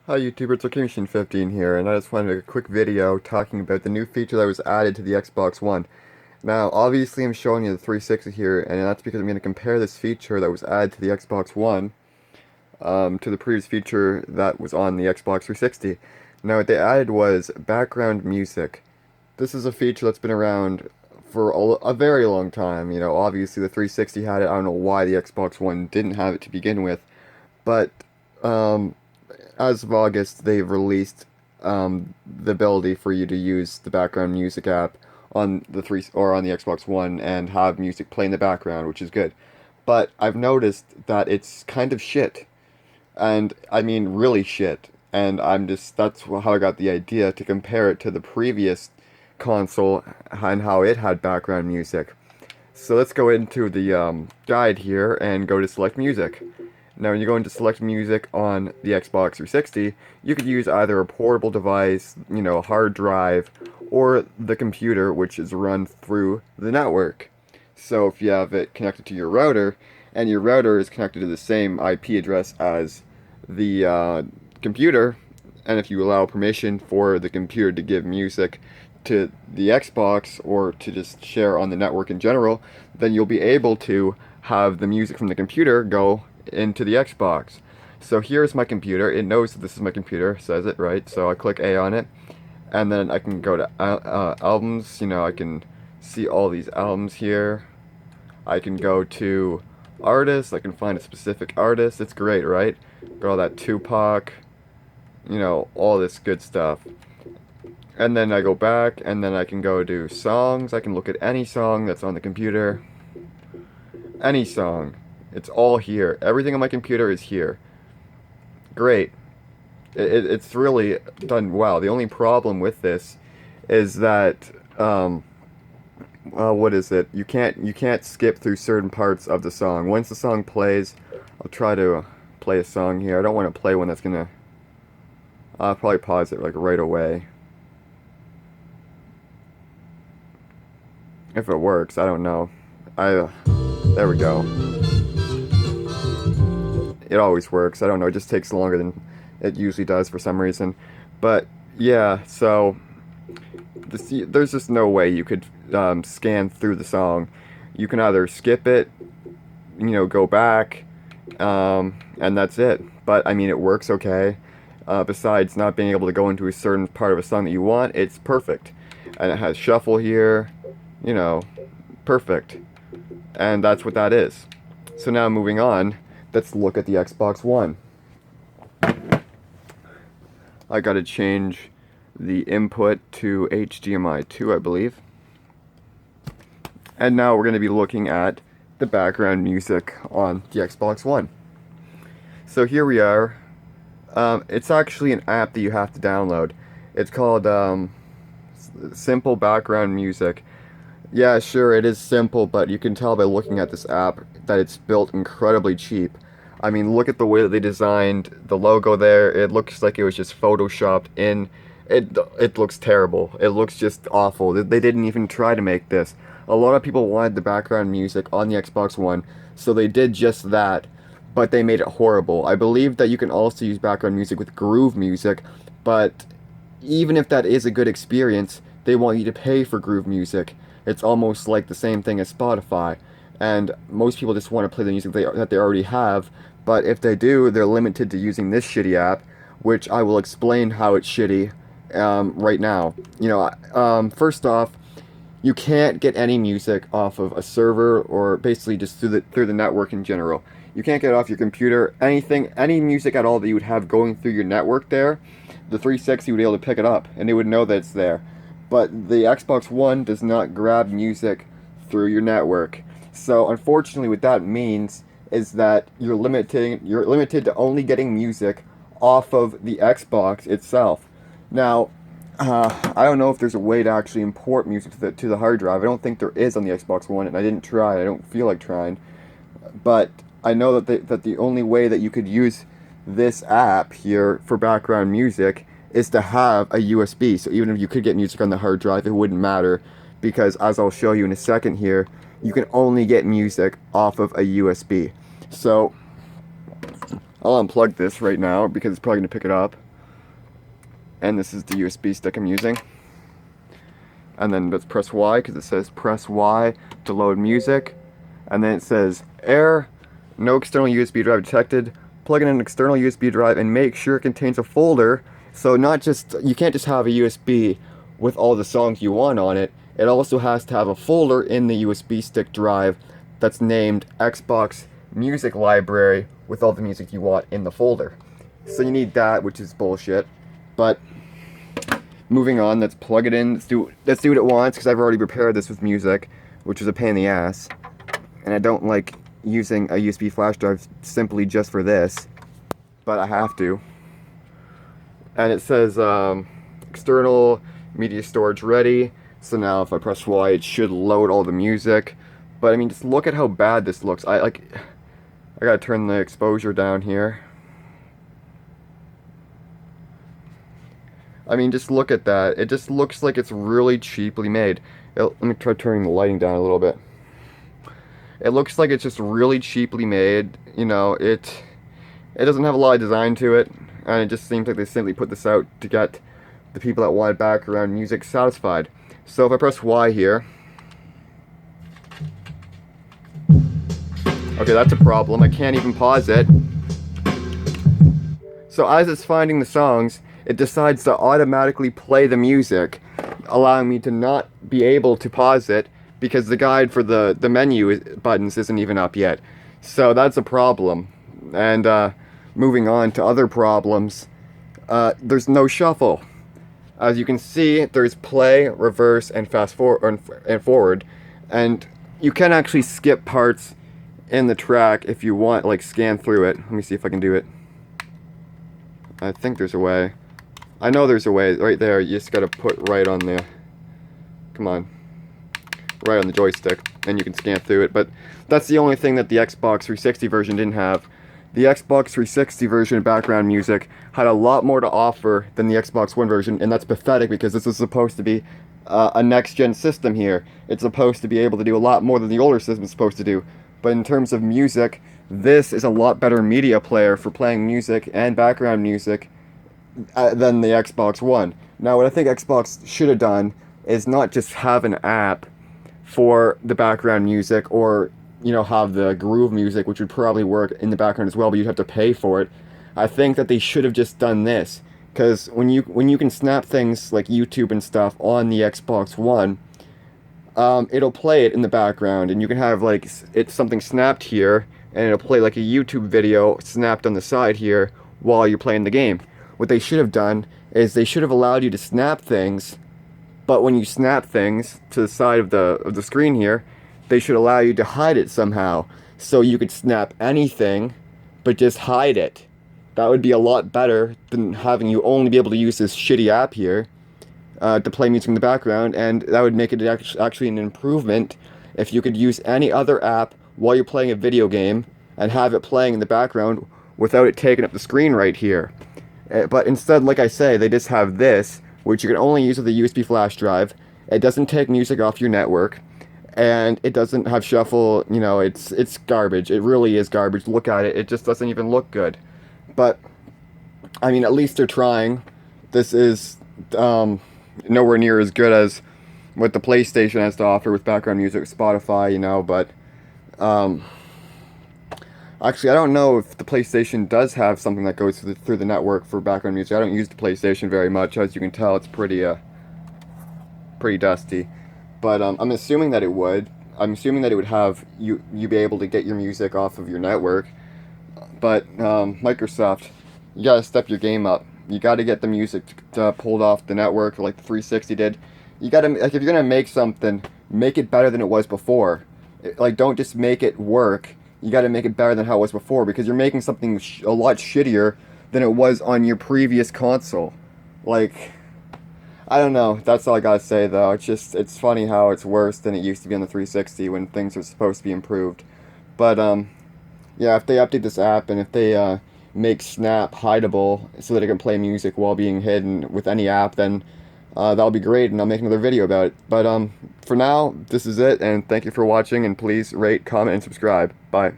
Hi YouTube, it's OkMachine15 here, and I just wanted to make a quick video talking about the new feature that was added to the Xbox One. Now, obviously I'm showing you the 360 here, and that's because I'm going to compare this feature that was added to the Xbox One to the previous feature that was on the Xbox 360. Now, what they added was background music. This is a feature that's been around for a very long time. You know, obviously the 360 had it. I don't know why the Xbox One didn't have it to begin with, but um, as of August, they've released the ability for you to use the background music app on the on the Xbox One and have music play in the background, which is good. But I've noticed that it's kind of shit, and I mean really shit. And that's how I got the idea to compare it to the previous console and how it had background music. So let's go into the guide here and go to select music. Now, when you go into select music on the Xbox 360, you could use either a portable device, you know, a hard drive, or the computer, which is run through the network. So if you have it connected to your router, and your router is connected to the same IP address as the computer, and if you allow permission for the computer to give music to the Xbox or to just share on the network in general, then you'll be able to have the music from the computer go into the Xbox. So here's my computer. It knows that this is my computer, says it, right? So I click A on it, and then I can go to albums. You know, I can see all these albums here. I can go to artists. I can find a specific artist. It's great, right? Got all that Tupac, you know, all this good stuff. And then I go back, and then I can go to songs. I can look at any song that's on the computer. Any song. It's all here. Everything on my computer is here. Great. It's really done well. The only problem with this is that what is it? You can't skip through certain parts of the song. Once the song plays, I'll try to play a song here. I don't want to play one that's gonna. I'll probably pause it like right away. If it works, I don't know. There we go. It always works. I don't know. It just takes longer than it usually does for some reason. But yeah, so there's just no way you could scan through the song. You can either skip it, you know, go back, and that's it. But I mean, it works okay. Besides not being able to go into a certain part of a song that you want, it's perfect. And it has shuffle here, you know, perfect. And that's what that is. So now moving on, let's look at the Xbox One. I gotta change the input to HDMI 2, I believe. And now we're going to be looking at the background music on the Xbox One. So here we are. It's actually an app that you have to download. It's called Simple Background Music. Yeah, sure, it is simple, but you can tell by looking at this app that it's built incredibly cheap. I mean, look at the way that they designed the logo there. It looks like it was just photoshopped in. It looks terrible. It looks just awful. They didn't even try to make this. A lot of people wanted the background music on the Xbox One, so they did just that, but they made it horrible. I believe that you can also use background music with Groove Music, but even if that is a good experience, they want you to pay for Groove Music. It's almost like the same thing as Spotify, and most people just want to play the music that they already have, but if they do, they're limited to using this shitty app, which I will explain how it's shitty right now. You know, first off, you can't get any music off of a server or basically just through the network in general. You can't get it off your computer. Any music at all that you would have going through your network there, the 360 would be able to pick it up, and it would know that it's there. But the Xbox One does not grab music through your network. So unfortunately, what that means is that you're limited to only getting music off of the Xbox itself. Now, I don't know if there's a way to actually import music to the hard drive. I don't think there is on the Xbox One, and I didn't try. I don't feel like trying. But I know that the only way that you could use this app here for background music is to have a USB. So even if you could get music on the hard drive, it wouldn't matter, because as I'll show you in a second here, you can only get music off of a USB. So I'll unplug this right now because it's probably going to pick it up. and this is the USB stick I'm using. And then let's press Y because it says press Y to load music. And then it says error, no external USB drive detected. Plug in an external USB drive and make sure it contains a folder. So not just, you can't just have a USB with all the songs you want on it. It also has to have a folder in the USB stick drive that's named Xbox Music Library with all the music you want in the folder. So you need that, which is bullshit. But moving on, let's plug it in. Let's do it at once because I've already prepared this with music, which is a pain in the ass. And I don't like using a USB flash drive simply just for this, but I have to. And it says external media storage ready. So now if I press Y, it should load all the music. But I mean, just look at how bad this looks. I gotta turn the exposure down here. I mean, just look at that. It just looks like it's really cheaply made. Let me try turning the lighting down a little bit. It looks like it's just really cheaply made. You know, it doesn't have a lot of design to it, and it just seems like they simply put this out to get the people that want background music satisfied. So if I press Y here, okay, that's a problem. I can't even pause it. So as it's finding the songs, it decides to automatically play the music, allowing me to not be able to pause it because the guide for the menu buttons isn't even up yet. So that's a problem. And moving on to other problems, there's no shuffle. As you can see, there's play, reverse, and fast forward, and you can actually skip parts in the track if you want, like scan through it. Let me see if I can do it. I think there's a way. I know there's a way. Right there, you just gotta put right on the, come on, right on the joystick, and you can scan through it. But that's the only thing that the Xbox 360 version didn't have. The Xbox 360 version of background music had a lot more to offer than the Xbox One version, and that's pathetic because this is supposed to be a next-gen system here. It's supposed to be able to do a lot more than the older system is supposed to do. But in terms of music, this is a lot better media player for playing music and background music than the Xbox One. Now, what I think Xbox should have done is not just have an app for the background music, or you know, have the groove music, which would probably work in the background as well, but you'd have to pay for it. I think that they should have just done this, because when you can snap things like YouTube and stuff on the Xbox One, it'll play it in the background, and you can have like it's something snapped here, and it'll play like a YouTube video snapped on the side here while you're playing the game. What they should have done is they should have allowed you to snap things, but when you snap things to the side of the screen here, they should allow you to hide it somehow, so you could snap anything, but just hide it. That would be a lot better than having you only be able to use this shitty app here to play music in the background, and that would make it actually an improvement if you could use any other app while you're playing a video game and have it playing in the background without it taking up the screen right here. But instead, like I say, they just have this, which you can only use with a USB flash drive. It doesn't take music off your network, and it doesn't have shuffle. You know, it's garbage. It really is garbage. Look at it. It just doesn't even look good. But I mean, at least they're trying. This is nowhere near as good as what the PlayStation has to offer with background music, Spotify, you know, but actually, I don't know if the PlayStation does have something that goes through the network for background music. I don't use the PlayStation very much. As you can tell, it's pretty dusty. But I'm assuming that it would. I'm assuming that it would have you be able to get your music off of your network. But Microsoft, you gotta step your game up. You gotta get the music pulled off the network like the 360 did. You gotta, like, if you're gonna make something, make it better than it was before. Like, don't just make it work. You gotta make it better than how it was before, because you're making something a lot shittier than it was on your previous console. Like, I don't know. That's all I gotta say, though. It's funny how it's worse than it used to be on the 360 when things are supposed to be improved. But, yeah, if they update this app, and if they, make Snap hideable so that it can play music while being hidden with any app, then that'll be great, and I'll make another video about it. But for now, this is it, and thank you for watching, and please rate, comment, and subscribe. Bye.